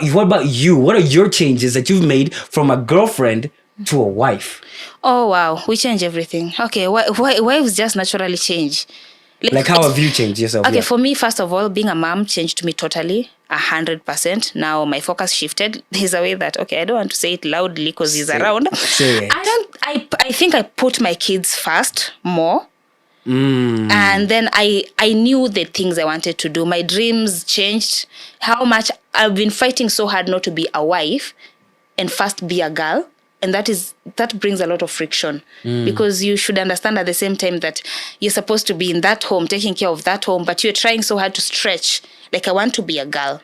What about you? What are your changes that you've made from a girlfriend to a wife? Oh, wow. We change everything. Okay, wives just naturally change. Like how have you changed yourself? Okay, for me, first of all, being a mom changed me totally, 100%. Now my focus shifted. There's a way that, okay, I don't want to say it loudly because he's around. Say it. I think I put my kids first more. And then I knew the things I wanted to do. My dreams changed. How much I've been fighting so hard not to be a wife and first be a girl. And that brings a lot of friction because you should understand at the same time that you're supposed to be in that home, taking care of that home, but you're trying so hard to stretch. Like, I want to be a girl.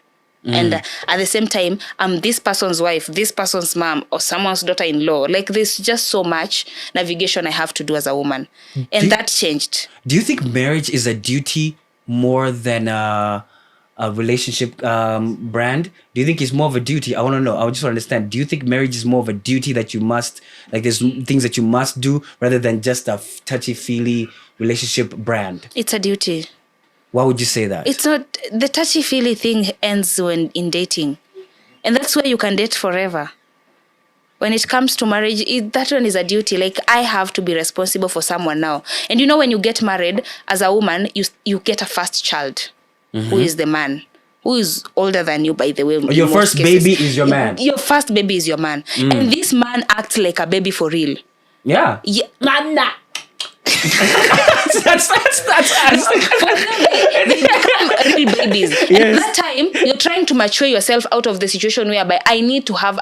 And at the same time, I'm this person's wife, this person's mom, or someone's daughter-in-law. Like, there's just so much navigation I have to do as a woman. And that changed. Do you think marriage is a duty more than a relationship brand? Do you think it's more of a duty? I want to know. I just want to understand. Do you think marriage is more of a duty that you must, like there's things that you must do rather than just a touchy-feely relationship brand? It's a duty. Why would you say that? It's not, the touchy-feely thing ends when in dating. And that's where you can date forever. When it comes to marriage, that one is a duty. Like, I have to be responsible for someone now. And you know, when you get married, as a woman, you get a first child, who is the man, who is older than you, by the way. Your first baby is your man. Your first baby is your man. And this man acts like a baby for real. Yeah. Man, nah. that's They become real babies. Yes. And at that time, you're trying to mature yourself out of the situation whereby I need to have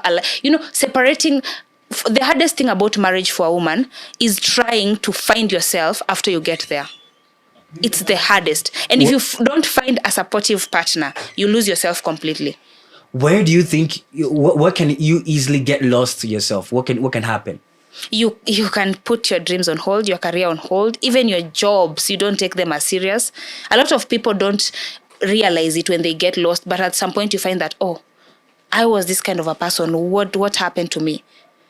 separating. The hardest thing about marriage for a woman is trying to find yourself after you get there. It's the hardest. And if you don't find a supportive partner, you lose yourself completely. Where do you think, what can you easily get lost to yourself? What can happen? You can put your dreams on hold, your career on hold, even your jobs, you don't take them as serious. A lot of people don't realize it when they get lost, but at some point you find that, oh, I was this kind of a person. What happened to me?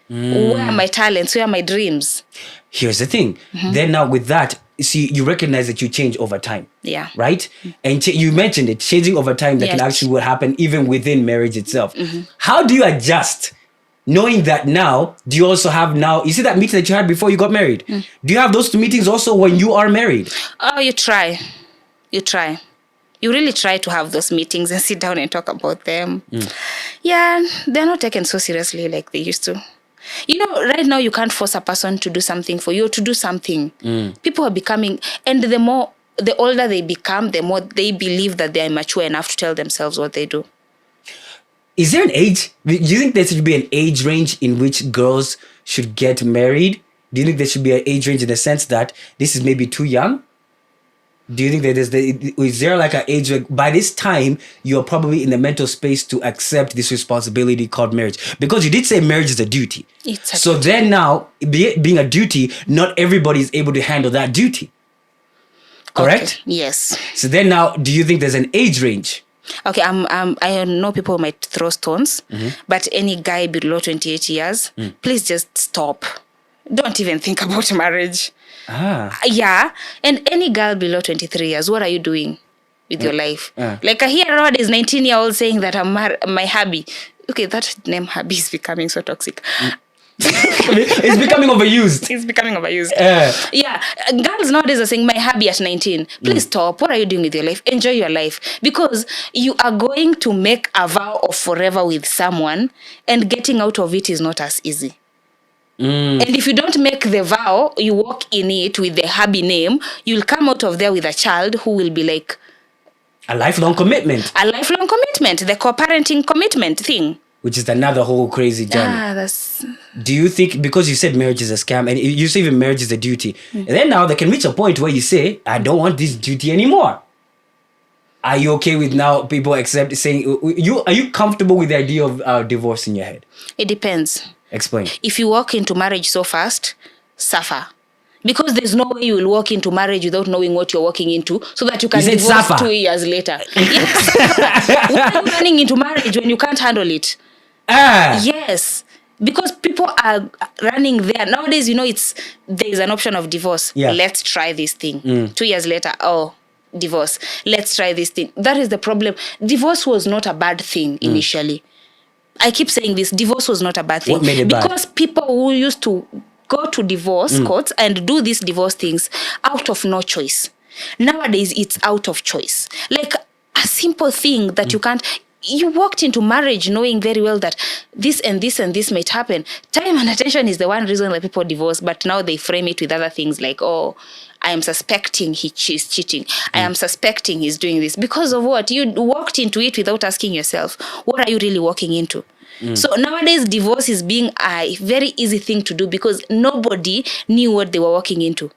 Where are my talents? Where are my dreams? Here's the thing. Then now with that, see, you recognize that you change over time. Yeah. Right? And you mentioned it, changing over time that can actually what happen even within marriage itself. How do you adjust? Knowing that now, do you also have now, you see that meeting that you had before you got married? Do you have those two meetings also when you are married? Oh, you try. You really try to have those meetings and sit down and talk about them. Yeah, they're not taken so seriously like they used to. You know, right now you can't force a person to do something for you or to do something. People are becoming, and the older they become, the more they believe that they are mature enough to tell themselves what they do. Is there an age? Do you think there should be an age range in which girls should get married? Do you think there should be an age range in the sense that this is maybe too young? Do you think that is there like an age where by this time you're probably in the mental space to accept this responsibility called marriage? Because you did say marriage is a duty. So then now, being a duty, not everybody is able to handle that duty. Correct? Okay. Yes. So then now, do you think there's an age range? Okay, I know people might throw stones, but any guy below 28 years, please just stop. Don't even think about marriage. Yeah, and any girl below 23 years, what are you doing with your life? Like I hear nowadays 19-year-olds saying that I'm my hubby. Okay, that name hubby is becoming so toxic. It's becoming overused. Yeah, girls nowadays are saying my hubby at 19. Please stop. What are you doing with your life? Enjoy your life, because you are going to make a vow of forever with someone, and getting out of it is not as easy. And if you don't make the vow, you walk in it with the hubby name, you'll come out of there with a child who will be like a lifelong commitment. The co-parenting commitment thing. Which is another whole crazy journey. Do you think, because you said marriage is a scam, and you say even marriage is a duty, and then now they can reach a point where you say, I don't want this duty anymore. Are you okay with now people accept saying, are you comfortable with the idea of divorce in your head? It depends. Explain. If you walk into marriage so fast, suffer. Because there's no way you will walk into marriage without knowing what you're walking into, so that you can divorce suffer 2 years later. Yes. Why are you running into marriage when you can't handle it? Yes. Because people are running there. Nowadays, there's an option of divorce. Yeah. Let's try this thing. 2 years later, divorce. Let's try this thing. That is the problem. Divorce was not a bad thing initially. I keep saying this, divorce was not a bad thing. What made it bad? Because people who used to go to divorce courts and do these divorce things out of no choice. Nowadays, it's out of choice. Like a simple thing that you walked into marriage knowing very well that this and this and this might happen. Time and attention is the one reason why people divorce, but now they frame it with other things like, oh, I am suspecting she's cheating. I am suspecting he's doing this. Because of what? You walked into it without asking yourself, what are you really walking into? So nowadays, divorce is being a very easy thing to do because nobody knew what they were walking into.